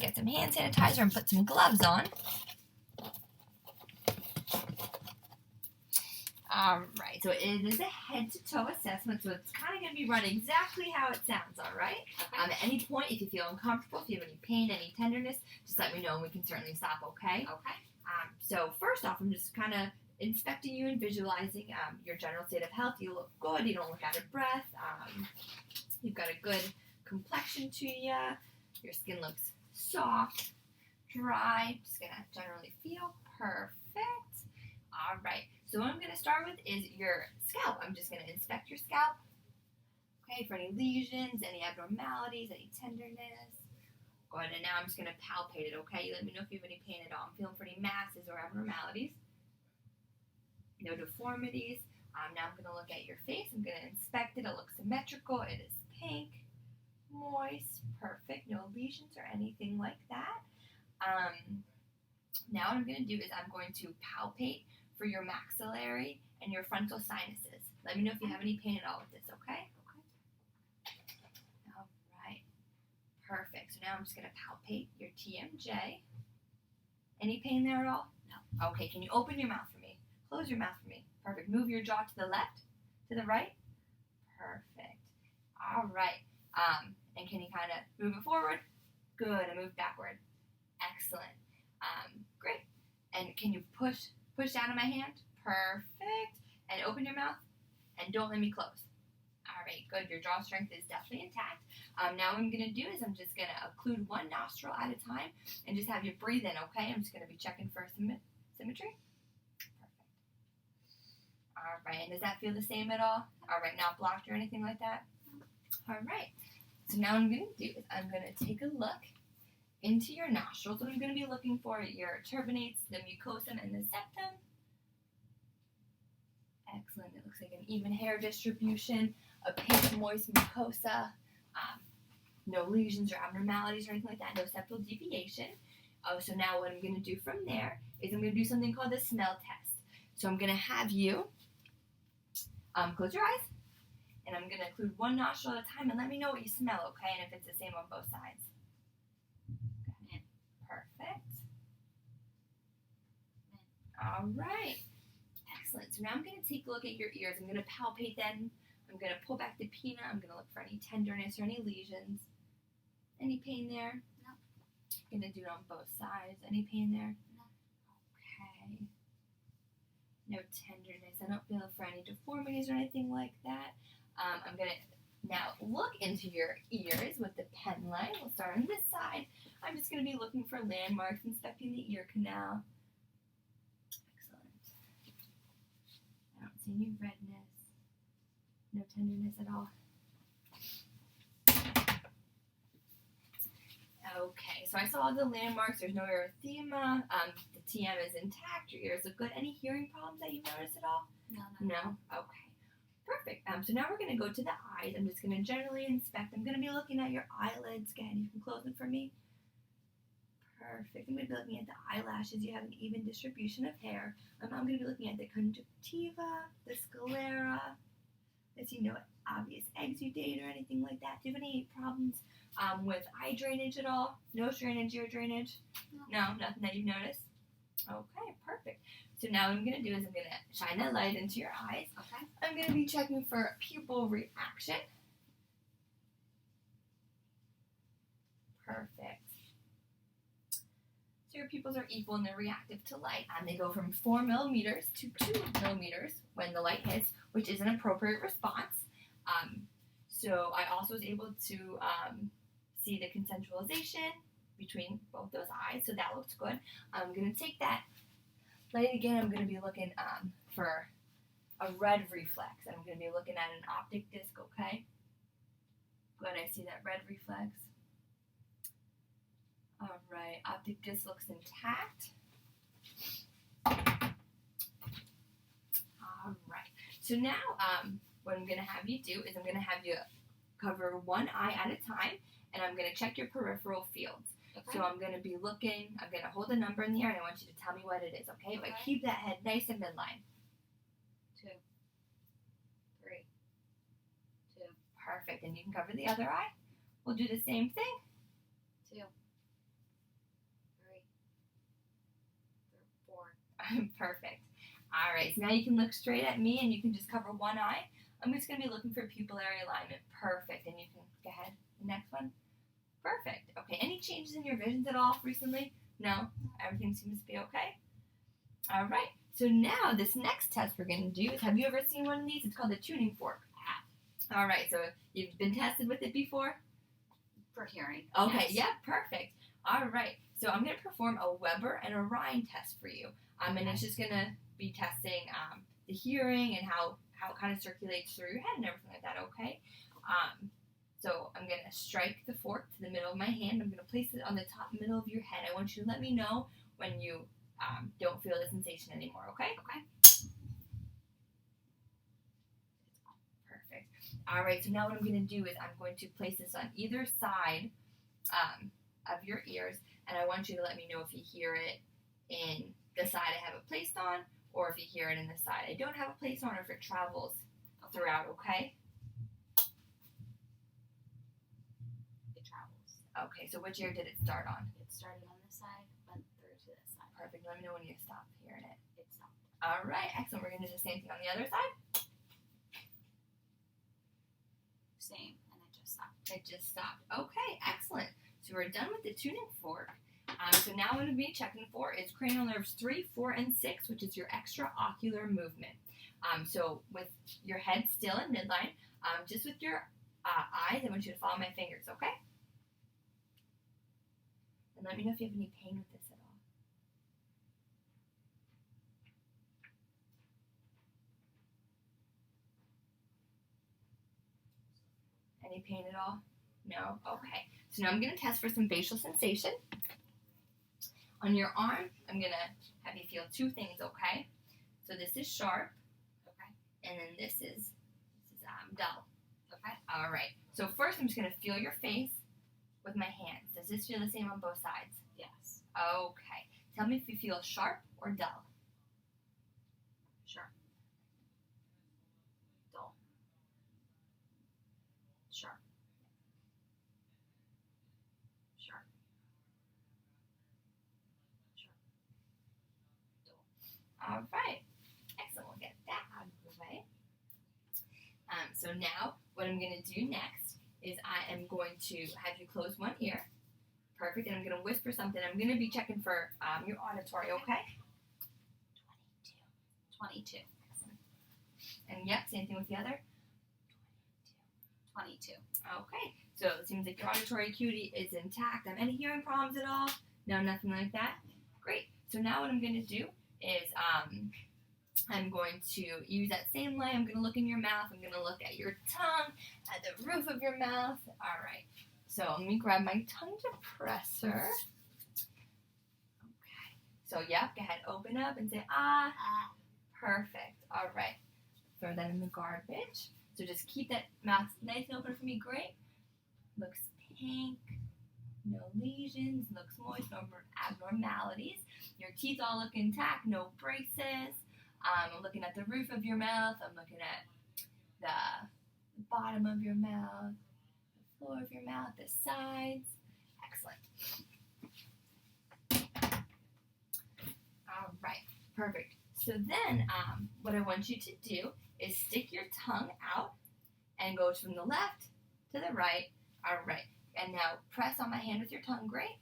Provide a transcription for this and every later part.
get some hand sanitizer and put some gloves on. Alright, so it is a head-to-toe assessment, so it's kind of going to be run exactly how it sounds, alright? At any point, if you feel uncomfortable, if you have any pain, any tenderness, just let me know and we can certainly stop, okay? Okay. So first off, I'm just kind of inspecting you and visualizing your general state of health. You look good, you don't look out of breath, you've got a good complexion to you, your skin looks soft, dry, just going to generally feel perfect. Alright. So what I'm going to start with is your scalp. I'm just going to inspect your scalp, okay, for any lesions, any abnormalities, any tenderness. Good, and now I'm just going to palpate it, okay? You let me know if you have any pain at all. I'm feeling for any masses or abnormalities. No deformities. Now I'm going to look at your face. I'm going to inspect it. It looks symmetrical. It is pink, moist, perfect. No lesions or anything like that. Now what I'm going to do is I'm going to palpate for your maxillary and your frontal sinuses. Let me know if you have any pain at all with this, okay? All right. Perfect. So now I'm just going to palpate your TMJ. Any pain there at all? No. Okay, can you open your mouth for me? Close your mouth for me. Perfect. Move your jaw to the left, to the right. Perfect. All right. And can you kind of move it forward? Good. And move backward. Excellent. Great. And can you push down on my hand? Perfect. And open your mouth. And don't let me close. All right, good. Your jaw strength is definitely intact. Now what I'm going to do is I'm just going to occlude one nostril at a time and just have you breathe in, okay? I'm just going to be checking for symmetry. Perfect. All right, and does that feel the same at all? All right, not blocked or anything like that? All right. So now what I'm going to do is I'm going to take a look into your nostrils. What I'm going to be looking for your turbinates, the mucosum, and the septum. Excellent. It looks like an even hair distribution, a pink, moist mucosa, no lesions or abnormalities or anything like that, no septal deviation. So now what I'm going to do from there is I'm going to do something called the smell test. So I'm going to have you close your eyes, and I'm going to occlude one nostril at a time, and let me know what you smell, okay, and if it's the same on both sides. Perfect. All right. Excellent. So now I'm going to take a look at your ears. I'm going to palpate them. I'm going to pull back the pinna. I'm going to look for any tenderness or any lesions. Any pain there? No. I'm going to do it on both sides. Any pain there? No. Okay. No tenderness. I don't feel for any deformities or anything like that. I'm going to now look into your ears with the pen light. We'll start on this side. I'm just going to be looking for landmarks, inspecting the ear canal. Excellent. I don't see any redness. No tenderness at all. Okay, so I saw the landmarks. There's no erythema. The TM is intact. Your ears look good. Any hearing problems that you've noticed at all? No? Okay. Perfect. So now we're going to go to the eyes. I'm just going to generally inspect. I'm going to be looking at your eyelids. Again, you can close them for me. Perfect. I'm going to be looking at the eyelashes. You have an even distribution of hair. I'm going to be looking at the conjunctiva, the sclera. Does you know obvious exudate or anything like that? Do you have any problems with eye drainage at all? Nose drainage, ear drainage? No, nothing that you've noticed? Okay, perfect. So now what I'm going to do is I'm going to shine that light into your eyes. Okay. I'm going to be checking for pupil reaction. Perfect. So your pupils are equal and they're reactive to light. And they go from 4 millimeters to 2 millimeters when the light hits, which is an appropriate response. So I also was able to see the consensualization between both those eyes, so that looks good. I'm going to take that light again. I'm going to be looking for a red reflex, and I'm going to be looking at an optic disc, okay? Good, I see that red reflex. All right, optic disc looks intact. All right, so now what I'm going to have you do is I'm going to have you cover one eye at a time, and I'm going to check your peripheral fields. Okay. So I'm going to be looking, I'm going to hold a number in the air, and I want you to tell me what it is, okay? But keep that head nice and midline. 2, 3, 2. Perfect, and you can cover the other eye. We'll do the same thing. 2, Perfect. All right, so now you can look straight at me and you can just cover one eye. I'm just going to be looking for pupillary alignment. Perfect. And you can go ahead. The next one. Perfect. Okay, any changes in your visions at all recently? No? Everything seems to be okay? All right. So now this next test we're going to do is, have you ever seen one of these? It's called a tuning fork. All right, so you've been tested with it before? For hearing. Okay, Yes. yeah, perfect. All right, so I'm going to perform a Weber and a Rhine test for you. And it's just going to be testing the hearing and how it kind of circulates through your head and everything like that, okay? So I'm going to strike the fork to the middle of my hand. I'm going to place it on the top middle of your head. I want you to let me know when you don't feel the sensation anymore, okay? Okay. Perfect. All right, so now what I'm going to do is I'm going to place this on either side of your ears, and I want you to let me know if you hear it in the side I have it placed on, or if you hear it in the side I don't have it placed on, or if it travels throughout, okay? It travels. Okay, so which ear did it start on? It started on this side, went through to this side. Perfect. Let me know when you stop hearing it. It stopped. All right, excellent. We're going to do the same thing on the other side. Same, and it just stopped. It just stopped. Okay, excellent. So we're done with the tuning fork. So now what I'm going to be checking for is cranial nerves 3, 4, and 6, which is your extraocular movement. So with your head still in midline, just with your eyes, I want you to follow my fingers, okay? And let me know if you have any pain with this at all. Any pain at all? No? Okay. So now I'm going to test for some facial sensation. On your arm, I'm going to have you feel two things, okay? So this is sharp, Okay. and then this is dull. Okay. All right. So first I'm just going to feel your face with my hands. Does this feel the same on both sides? Yes. Okay. Tell me if you feel sharp or dull. Sharp. Dull. Sharp. Sharp. Sharp. Dull. All right. Excellent. We'll get that out of the way. So now what I'm going to do next is I am going to have you close one ear. Perfect. And I'm going to whisper something. I'm going to be checking for your auditory, okay? 22. And yep, same thing with the other. 22. Okay. So it seems like your auditory acuity is intact. Any hearing problems at all? No, nothing like that? Great. So now what I'm going to do is I'm going to use that same light. I'm going to look in your mouth. I'm going to look at your tongue, at the roof of your mouth. All right. So let me grab my tongue depressor. Okay. So, yeah, go ahead. Open up and say, ah. Perfect. All right. Throw that in the garbage. So just keep that mouth nice and open for me. Great. Looks pink. No lesions. Looks moist. No abnormalities. Your teeth all look intact. No braces. I'm looking at the roof of your mouth. I'm looking at the bottom of your mouth, the floor of your mouth, the sides. Excellent. All right. Perfect. So then what I want you to do is stick your tongue out and go from the left to the right. All right. And now press on my hand with your tongue. Great.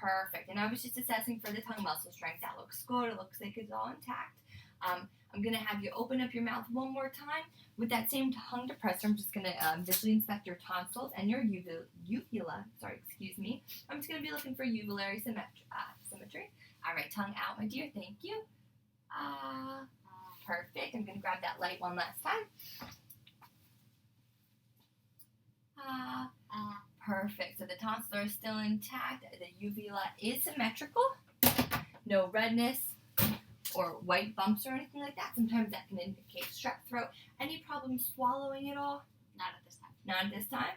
Perfect. And I was just assessing for the tongue muscle strength. That looks good. It looks like it's all intact. I'm going to have you open up your mouth one more time. With that same tongue depressor, I'm just going to visually inspect your tonsils and your uvula. Sorry, excuse me. I'm just going to be looking for uvulary symmetry. All right, tongue out, my dear. Thank you. Perfect. I'm going to grab that light one last time. Perfect. So the tonsils are still intact. The uvula is symmetrical. No redness or white bumps or anything like that. Sometimes that can indicate strep throat. Any problems swallowing at all? Not at this time. Not at this time?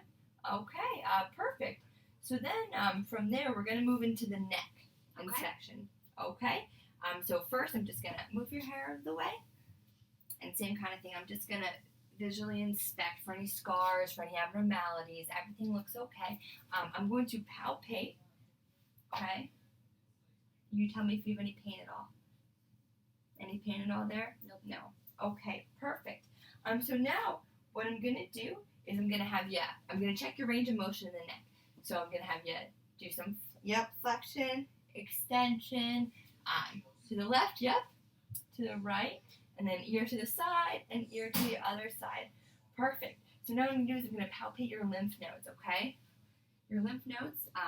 Okay, perfect. So then from there, we're going to move into the neck inspection. Okay? So first, I'm just going to move your hair out of the way. And same kind of thing. I'm just going to visually inspect for any scars, for any abnormalities. Everything looks okay. I'm going to palpate. Okay? You tell me if you have any pain at all. Any pain at all there? Nope. No. Okay, perfect. So now what I'm gonna do is I'm gonna check your range of motion in the neck. So I'm gonna have you do some flexion, extension, to the left, to the right, and then ear to the side and ear to the other side. Perfect. So now what I'm gonna do is I'm gonna palpate your lymph nodes, okay? Your lymph nodes, I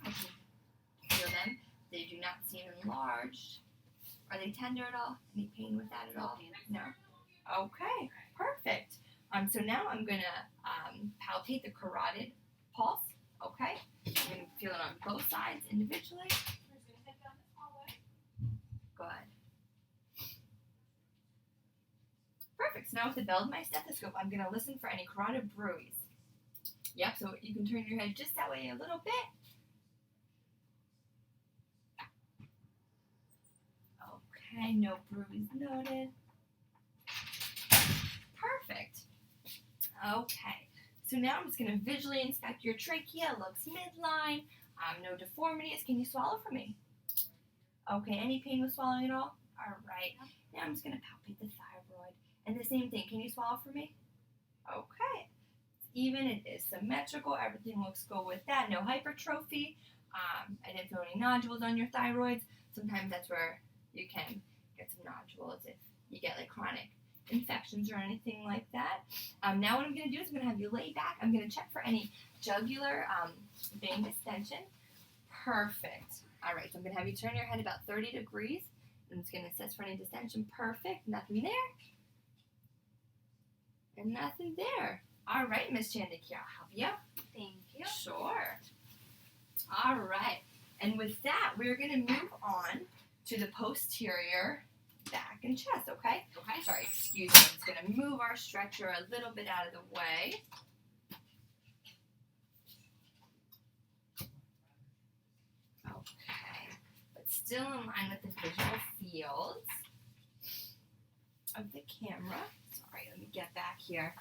can feel them. They do not seem enlarged. Are they tender at all? Any pain with that at all? No. Okay, perfect. So now I'm gonna palpate the carotid pulse. Okay, I'm gonna feel it on both sides individually. Good. Perfect. So now with the bell of my stethoscope, I'm gonna listen for any carotid bruise. Yep. So you can turn your head just that way a little bit. Okay, no bruise noted. Perfect. Okay, so now I'm just going to visually inspect your trachea. Looks midline. No deformities. Can you swallow for me? Okay, any pain with swallowing at all? All right. Now I'm just going to palpate the thyroid. And the same thing. Can you swallow for me? Okay. Even, it is symmetrical. Everything looks good with that. No hypertrophy. I didn't feel any nodules on your thyroids. Sometimes that's where you can get some nodules if you get like chronic infections or anything like that. Now what I'm going to do is I'm going to have you lay back. I'm going to check for any jugular vein distension. Perfect. All right, so I'm going to have you turn your head about 30 degrees. And it's going to assess for any distension. Perfect. Nothing there. And nothing there. All right, Miss Chandakir, I'll help you. Thank you. Sure. All right. And with that, we're going to move on to the posterior back and chest, okay? Okay. Sorry, excuse me. I'm just going to move our stretcher a little bit out of the way. Okay. But still in line with the visual fields of the camera. Sorry, let me get back here.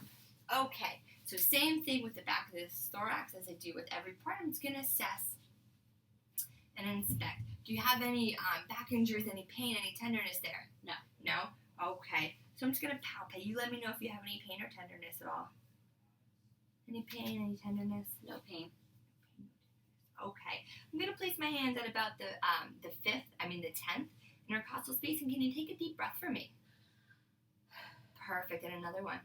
Okay. So same thing with the back of this thorax as I do with every part. I'm just going to assess and inspect. Do you have any back injuries, any pain, any tenderness there? No. No? Okay. So I'm just going to palpate. You let me know if you have any pain or tenderness at all. Any pain, any tenderness? No pain. Okay. I'm going to place my hands at about the 10th intercostal space. And can you take a deep breath for me? Perfect. And another one.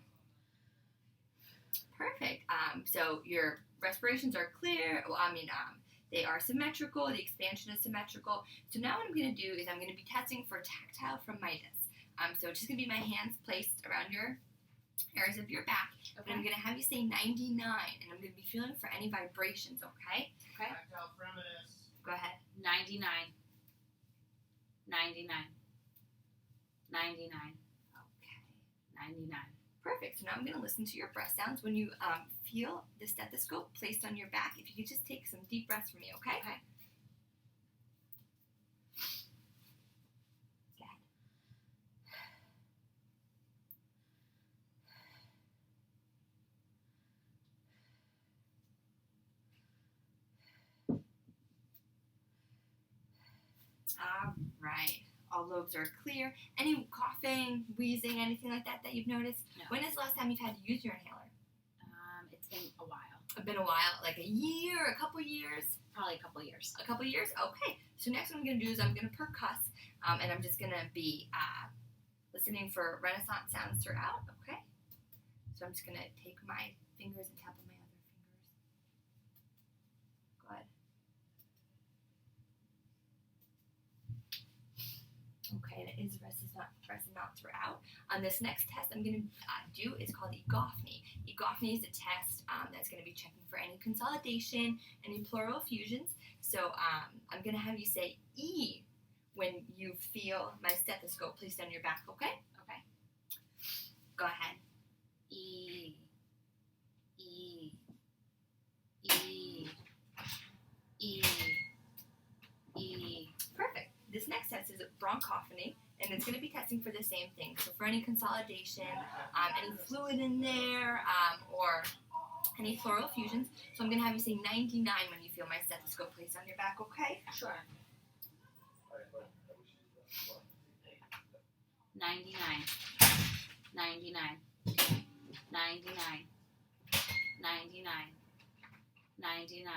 Perfect. So your respirations are clear. They are symmetrical. The expansion is symmetrical. So now what I'm going to do is I'm going to be testing for tactile phlebitis. So it's just going to be my hands placed around your areas of your back. Okay. And I'm going to have you say 99, and I'm going to be feeling for any vibrations, okay? Okay. Tactile phlebitis. Go ahead. 99. 99. 99. Okay. 99. Perfect. So now I'm going to listen to your breath sounds when you feel the stethoscope placed on your back. If you could just take some deep breaths for me, okay? Okay. Go ahead. All right. All lobes are clear. Any coughing, wheezing, anything like that you've noticed? No. When is the last time you've had to use your inhaler? It's been a while. It's been a while, like a year, a couple years? Probably a couple years. A couple years? Okay. So next what I'm going to do is I'm going to percuss, and I'm just going to be listening for Renaissance sounds throughout, okay? So I'm just going to take my fingers and tap on my other fingers. Go ahead. Okay, and it is resonant throughout. This next test I'm going to do is called Egophony. Egophony is a test that's going to be checking for any consolidation, any pleural effusions. So I'm going to have you say E when you feel my stethoscope placed on your back, okay? Okay. Go ahead. E. E. E. E. E. Perfect. This next test is bronchophony, and it's going to be testing for the same thing. So for any consolidation, any fluid in there, or any pleural effusions. So I'm going to have you say 99 when you feel my stethoscope placed on your back, okay? Sure. 99, 99, 99, 99, 99.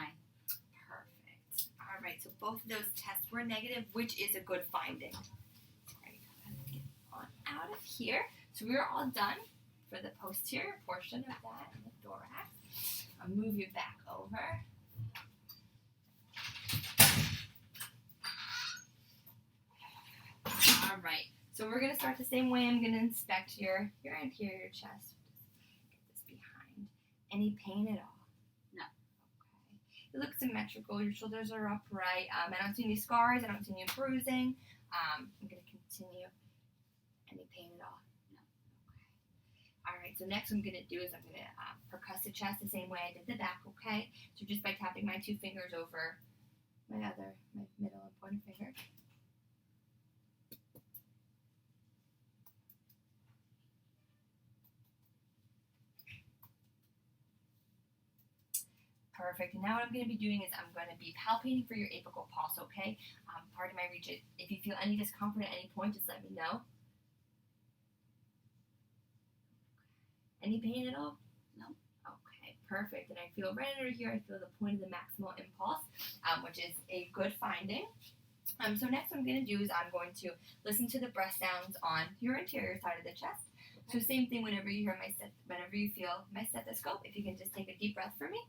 Perfect. All right, so both of those tests were negative, which is a good finding. All right, let's get on out of here. So we're all done for the posterior portion of that and the thorax. I'll move you back over. All right, so we're gonna start the same way. I'm gonna inspect your anterior chest. Get this behind. Any pain at all? No. Okay. It looks symmetrical. Your shoulders are upright. I don't see any scars. I don't see any bruising. I'm gonna continue. Any pain at all? No. Okay. All right. So next, what I'm gonna do is I'm gonna percuss the chest the same way I did the back. Okay. So just by tapping my two fingers over my middle and pointer finger. Perfect. And now what I'm going to be doing is I'm going to be palpating for your apical pulse, okay? Pardon my reach. If you feel any discomfort at any point, just let me know. Any pain at all? No. Okay, perfect. And I feel right under here, I feel the point of the maximal impulse, which is a good finding. So next what I'm going to do is I'm going to listen to the breath sounds on your anterior side of the chest. So same thing whenever you hear whenever you feel my stethoscope, if you can just take a deep breath for me.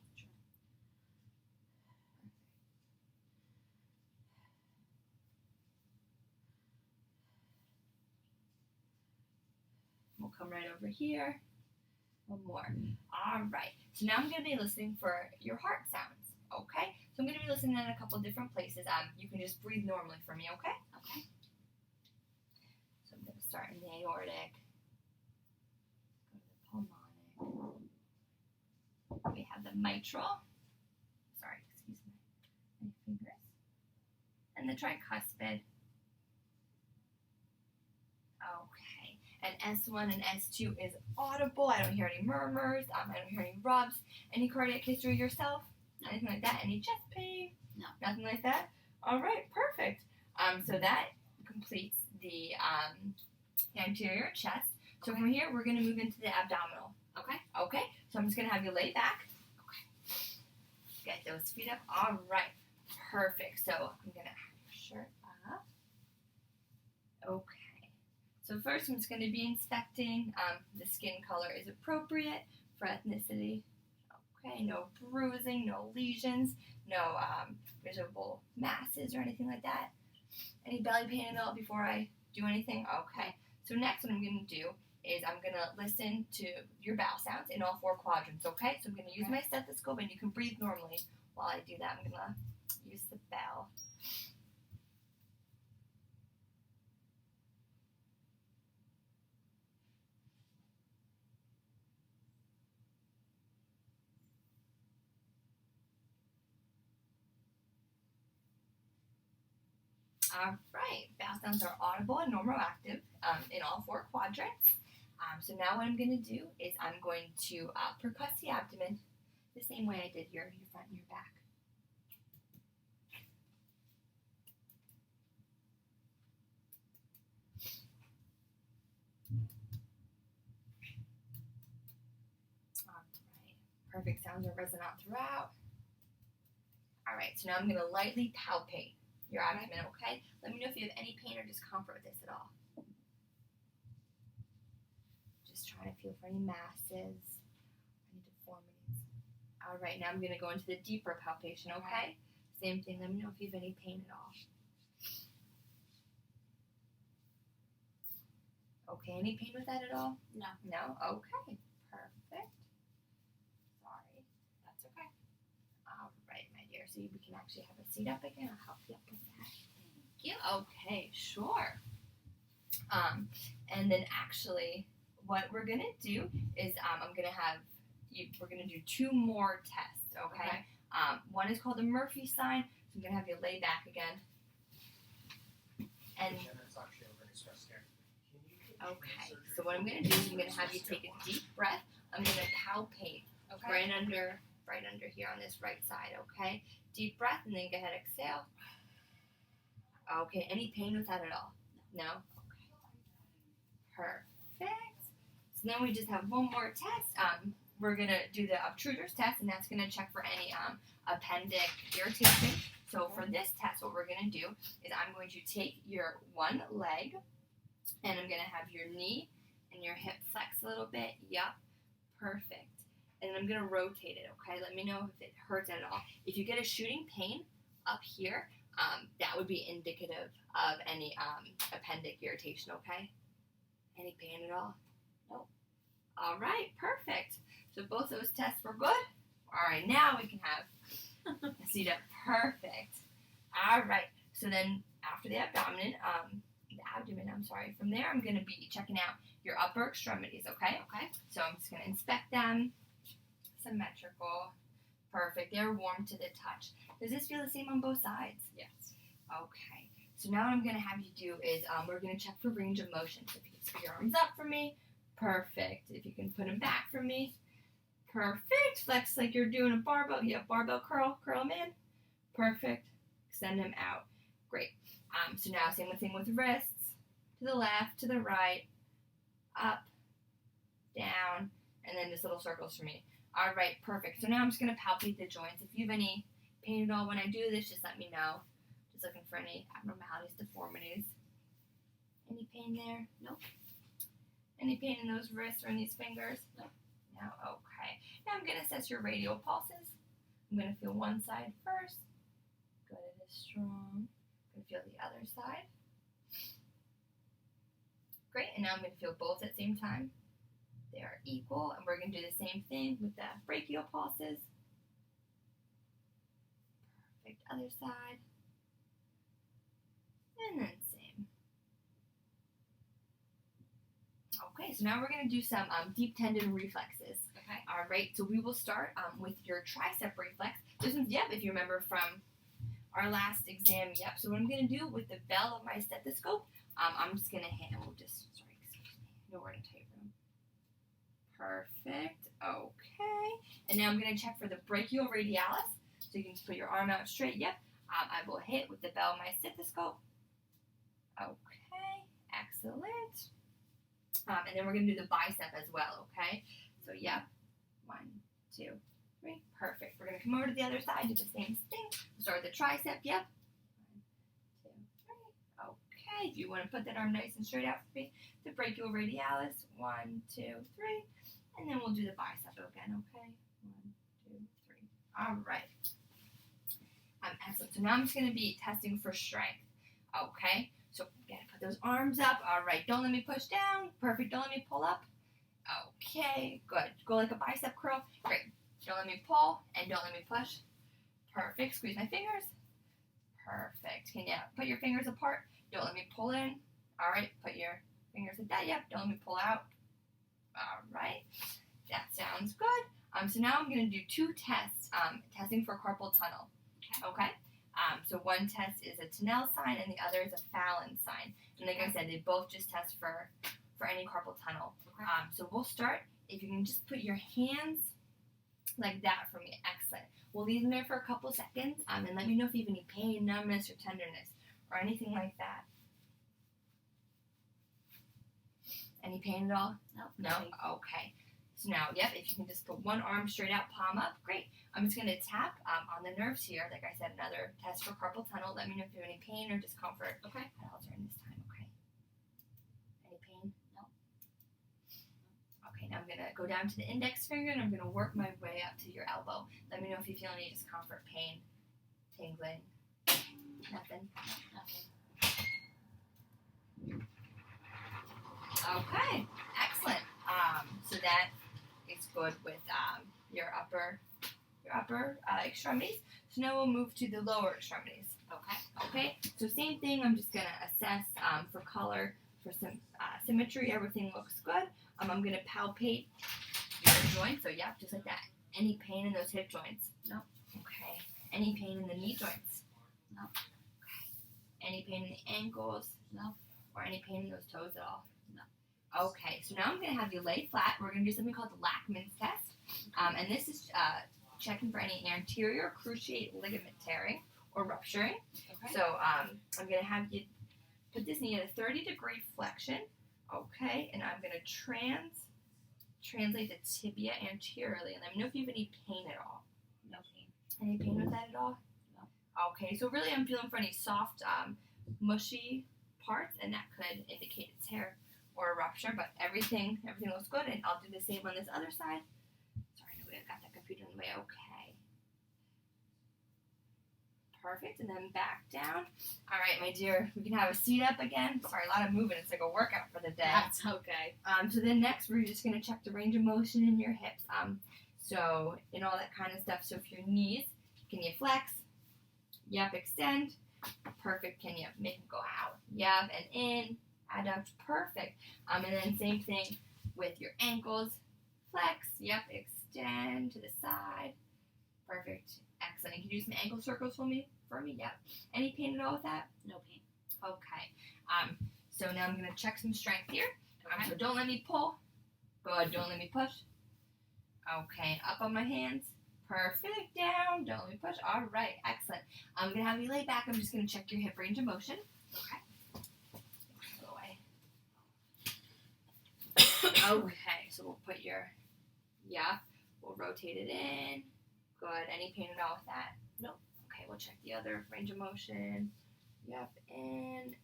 We'll come right over here. One more. All right. So now I'm going to be listening for your heart sounds. Okay. So I'm going to be listening in a couple different places. You can just breathe normally for me. Okay. Okay. So I'm going to start in the aortic. Go to the pulmonic. We have the mitral. Sorry, excuse my fingers. And the tricuspid. Okay. And S1 and S2 is audible. I don't hear any murmurs. I don't hear any rubs. Any cardiac history yourself? No. Anything like that? Any chest pain? No. Nothing like that? All right, perfect. So that completes the anterior chest. So from here, we're going to move into the abdominal. Okay. Okay, so I'm just going to have you lay back. Okay. Get those feet up. All right, perfect. So I'm going to have your shirt up. Okay. So first, I'm just going to be inspecting the skin color is appropriate for ethnicity. Okay, no bruising, no lesions, no visible masses or anything like that. Any belly pain at all before I do anything? Okay. So next, what I'm going to do is I'm going to listen to your bowel sounds in all four quadrants. Okay. So I'm going to use my stethoscope, and you can breathe normally while I do that. I'm going to use the bell. All right, bowel sounds are audible and normoactive in all four quadrants. So now what I'm going to do is I'm going to percuss the abdomen the same way I did your front and your back. All right, perfect. Sounds are resonant throughout. All right, so now I'm going to lightly palpate your abdomen, okay? Let me know if you have any pain or discomfort with this at all. Just trying to feel for any masses, any deformities. All right, now I'm going to go into the deeper palpation, okay? Same thing, let me know if you have any pain at all. Okay, any pain with that at all? No. No? Okay, perfect. Sorry. That's okay. All right, my dear. So we can actually have a seat up again. I'll help you up with that. Thank you. Okay, sure. And then actually, what we're gonna do is I'm gonna have you. We're gonna do two more tests. Okay. One is called the Murphy sign. So I'm gonna have you lay back again. And okay. So what I'm gonna do is I'm gonna have you take a deep breath. I'm gonna palpate right under here on this right side. Okay. Deep breath, and then go ahead, exhale. Okay. Any pain with that at all? No. Okay. Perfect. So then we just have one more test. We're gonna do the obtruders test, and that's gonna check for any appendix irritation. So for this test, what we're gonna do is I'm going to take your one leg, and I'm gonna have your knee and your hip flex a little bit. Yup. Perfect. And then I'm gonna rotate it. Okay. Let me know if it hurts at all. If you get a shooting pain up here, that would be indicative of any appendix irritation. Okay. Any pain at all? Nope. All right. Perfect. So both those tests were good. All right. Now we can have a seat up. Perfect. All right. So then after the abdomen, from there I'm gonna be checking out your upper extremities. Okay. Okay. So I'm just gonna inspect them. Symmetrical. Perfect. They're warm to the touch. Does this feel the same on both sides? Yes. Okay. So now what I'm going to have you do is we're going to check for range of motion. So if you can put your arms up for me. Perfect. If you can put them back for me. Perfect. Flex like you're doing a barbell. Yeah, barbell curl. Curl them in. Perfect. Extend them out. Great. So now same thing with wrists. To the left, to the right. Up. Down. And then just little circles for me. All right, perfect. So now I'm just going to palpate the joints. If you have any pain at all when I do this, just let me know. Just looking for any abnormalities, deformities. Any pain there? Nope. Any pain in those wrists or in these fingers? Nope. No? Okay. Now I'm going to assess your radial pulses. I'm going to feel one side first. Good, it is strong. I'm going to feel the other side. Great, and now I'm going to feel both at the same time. They are equal, and we're going to do the same thing with the brachial pulses. Perfect. Other side. And then same. Okay, so now we're going to do some deep tendon reflexes. Okay. All right, so we will start with your tricep reflex. This one's, if you remember from our last exam, So what I'm going to do with the bell of my stethoscope, I'm just going to hit, and excuse me, I know we're in a tight room. Perfect. Okay. And now I'm going to check for the brachioradialis. So you can just put your arm out straight. I will hit with the bell of my stethoscope. Okay. Excellent. And then we're going to do the bicep as well. Okay. So 1, 2, 3. Perfect. We're going to come over to the other side, do the same thing. We'll start with the tricep. 1, 2, 3. Okay. If you want to put that arm nice and straight out for me, the brachioradialis. 1, 2, 3. And then we'll do the bicep again, okay? 1, 2, 3. All right. Excellent. So now I'm just going to be testing for strength, okay? So again, put those arms up. All right. Don't let me push down. Perfect. Don't let me pull up. Okay. Good. Go like a bicep curl. Great. Don't let me pull and don't let me push. Perfect. Squeeze my fingers. Perfect. Can you put your fingers apart? Don't let me pull in. All right. Put your fingers like that. Don't let me pull out. All right, that sounds good. So now I'm going to do 2 tests, testing for carpal tunnel. Okay. So one test is a Tinel sign and the other is a Fallon sign. And like I said, they both just test for any carpal tunnel. Okay. So we'll start. If you can just put your hands like that for me. Excellent. We'll leave them there for a couple seconds, and let me know if you have any pain, numbness, or tenderness, or anything like that. Any pain at all? No? Okay. So now, if you can just put one arm straight out, palm up, great. I'm just going to tap on the nerves here. Like I said, another test for carpal tunnel. Let me know if you have any pain or discomfort. Okay. I'll turn this time, okay? Any pain? No? Okay, now I'm going to go down to the index finger, and I'm going to work my way up to your elbow. Let me know if you feel any discomfort, pain, tingling. Nothing? Nothing. Okay, excellent. So that is good with your upper extremities. So now we'll move to the lower extremities. Okay. So same thing. I'm just gonna assess for color, for some symmetry. Everything looks good. I'm gonna palpate your joints. So just like that. Any pain in those hip joints? No. Okay. Any pain in the knee joints? No. Okay. Any pain in the ankles? No. Or any pain in those toes at all? Okay, so now I'm going to have you lay flat. We're going to do something called the Lachman's test. And this is checking for any anterior cruciate ligament tearing or rupturing. Okay. So I'm going to have you put this knee at a 30-degree flexion. Okay, and I'm gonna translate the tibia anteriorly, and let me know if you have any pain at all. No pain. Any pain with that at all? No. Okay, so really I'm feeling for any soft, mushy parts, and that could indicate it's hair or a rupture, but everything looks good, and I'll do the same on this other side. Sorry, no, I got that computer in the way. Okay. Perfect, and then back down. All right, my dear, we can have a seat up again. Sorry, a lot of movement. It's like a workout for the day. That's okay. So then next, we're just gonna check the range of motion in your hips. So and all that kind of stuff. So if your knees, can you flex? Yep, extend. Perfect. Can you make them go out? Yep, and in. Adduct. Perfect. And then same thing with your ankles. Flex. Yep, extend to the side. Perfect. Excellent. Can you do some ankle circles for me? Yep. Any pain at all with that? No pain. Okay. So now I'm gonna check some strength here. Okay. So don't let me pull. Good. Don't let me push. Okay. Up on my hands. Perfect. Down. Don't let me push. All right. Excellent. I'm gonna have you lay back. I'm just gonna check your hip range of motion. Okay. Go away. Okay. So we'll put your We'll rotate it in. Good. Any pain at all with that? No. Okay, we'll check the other range of motion. Yep, in,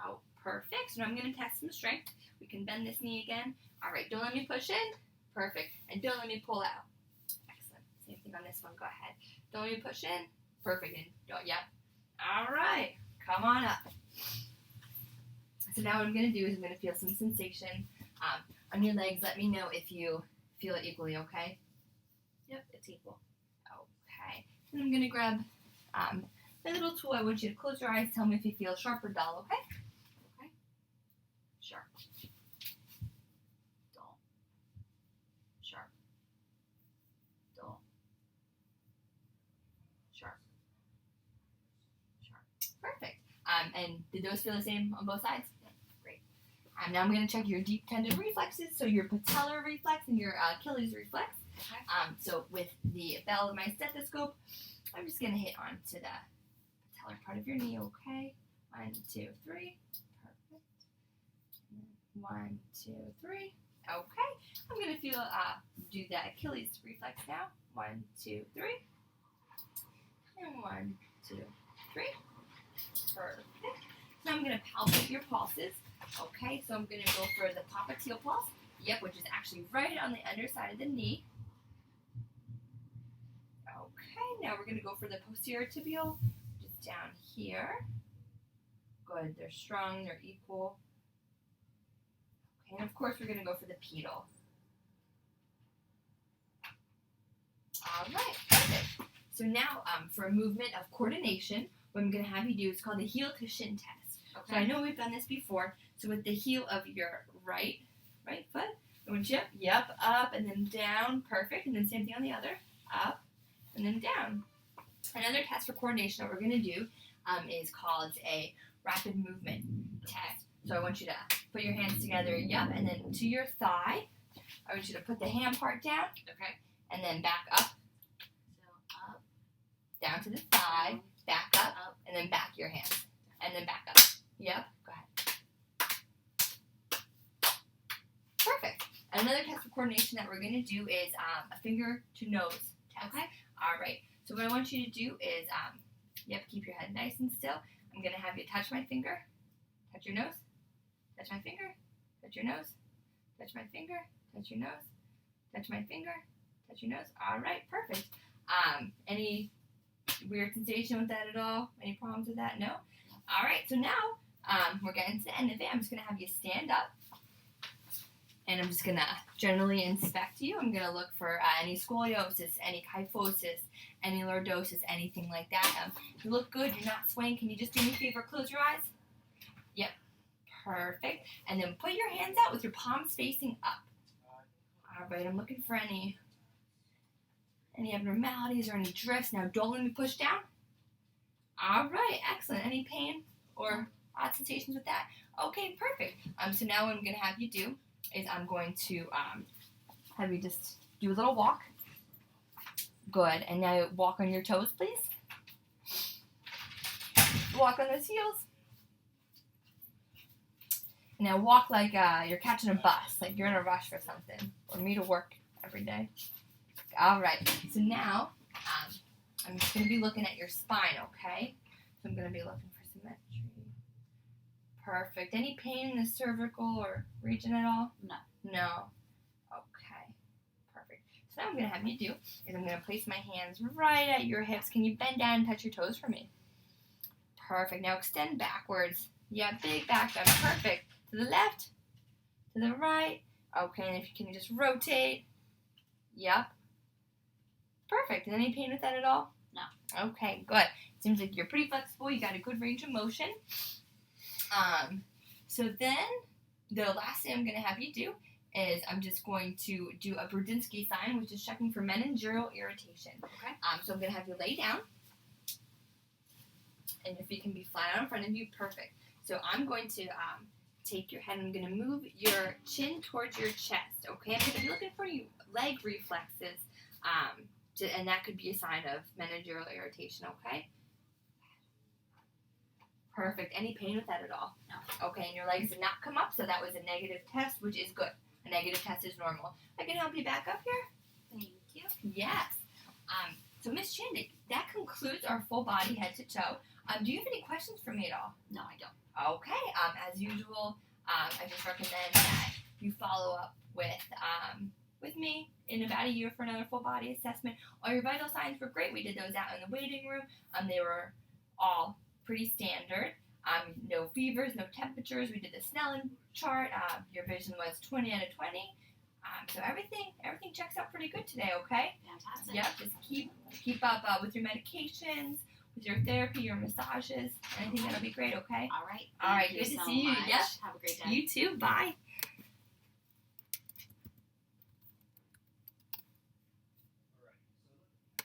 out. Perfect. So now I'm going to test some strength. We can bend this knee again. All right, don't let me push in. Perfect. And don't let me pull out. Excellent. Same thing on this one. Go ahead. Don't let me push in. Perfect. And don't, yep. All right. Come on up. So now what I'm going to do is I'm going to feel some sensation on your legs. Let me know if you feel it equally, okay? Yep, it's equal. Okay. And I'm going to grab my little tool. I want you to close your eyes. Tell me if you feel sharp or dull, okay? Okay. Sharp. Dull. Sharp. Dull. Sharp. Sharp. Perfect. And did those feel the same on both sides? Great. Now I'm going to check your deep tendon reflexes, so your patellar reflex and your Achilles reflex. Okay. So with the bell of my stethoscope, I'm just going to hit onto the patellar part of your knee, okay? 1, 2, 3. Perfect. 1, 2, 3. Okay. I'm going to do the Achilles reflex now. 1, 2, 3. And 1, 2, 3. Perfect. Now I'm going to palpate your pulses. Okay, so I'm going to go for the popliteal pulse. Yep, which is actually right on the underside of the knee. Okay, now we're going to go for the posterior tibial, which is down here. Good, they're strong, they're equal. Okay, and of course we're going to go for the pedal. All right, perfect. So now for a movement of coordination, what I'm going to have you do is called the heel to shin test. Okay. So I know we've done this before. So with the heel of your right foot, I want you, up, and then down, perfect, and then same thing on the other, up, and then down. Another test for coordination that we're going to do is called a rapid movement test. So I want you to put your hands together, and then to your thigh, I want you to put the hand part down, Okay. and then back up, So up, down to the thigh, back up, up. and then back your hands, and then back up. Yep, go ahead. Perfect. Another test of coordination that we're going to do is a finger to nose test. Okay. All right. So what I want you to do is, keep your head nice and still. I'm going to have you touch my finger, touch your nose, touch my finger, touch your nose, touch my finger, touch your nose, touch my finger, touch your nose. All right. Perfect. Any weird sensation with that at all? Any problems with that? No? All right. So now we're getting to the end of it. I'm just going to have you stand up. And I'm just going to generally inspect you. I'm going to look for any scoliosis, any kyphosis, any lordosis, anything like that. You look good. You're not swaying. Can you just do me a favor? Close your eyes. Yep. Perfect. And then put your hands out with your palms facing up. All right. I'm looking for any abnormalities or any drifts. Now, don't let me push down. All right. Excellent. Any pain or odd sensations with that? Okay. Perfect. So now what I'm going to have you do is I'm going to have you just do a little walk. Good. And now walk on your toes, please. Walk on those heels. Now walk like you're catching a bus, like you're in a rush for something, or me to work every day. All right. So now I'm just going to be looking at your spine, okay? So I'm going to be looking for symmetry. Perfect. Any pain in the cervical or region at all? No. No. Okay. Perfect. So now what I'm going to have you do is I'm going to place my hands right at your hips. Can you bend down and touch your toes for me? Perfect. Now extend backwards. Yeah, big back bend. Perfect. To the left. To the right. Okay, and if you can just rotate. Yep. Perfect. And any pain with that at all? No. Okay, good. Seems like you're pretty flexible. You got a good range of motion. So then the last thing I'm going to have you do is I'm just going to do a Brudzinski sign, which is checking for meningeal irritation. Okay. So I'm going to have you lay down. And your feet can be flat out in front of you. Perfect. So I'm going to take your head and I'm going to move your chin towards your chest. Okay? I'm going to be looking for your leg reflexes. And that could be a sign of meningeal irritation, okay? Perfect. Any pain with that at all? No. Okay, and your legs did not come up, so that was a negative test, which is good. A negative test is normal. I can help you back up here? Thank you. Yes. So Miss Chandic, that concludes our full body head to toe. Do you have any questions for me at all? No, I don't. Okay. As usual, I just recommend that you follow up with me in about a year for another full body assessment. All your vital signs were great. We did those out in the waiting room. They were all pretty standard. No fevers, no temperatures. We did the Snellen chart. Your vision was 20 out of 20. So everything checks out pretty good today, okay? Fantastic. Yep, just keep up with your medications, with your therapy, your massages, and I think that'll be great, okay? All right. All right, Thank good you to so see you. much. Yep. Have a great day. You too. Bye.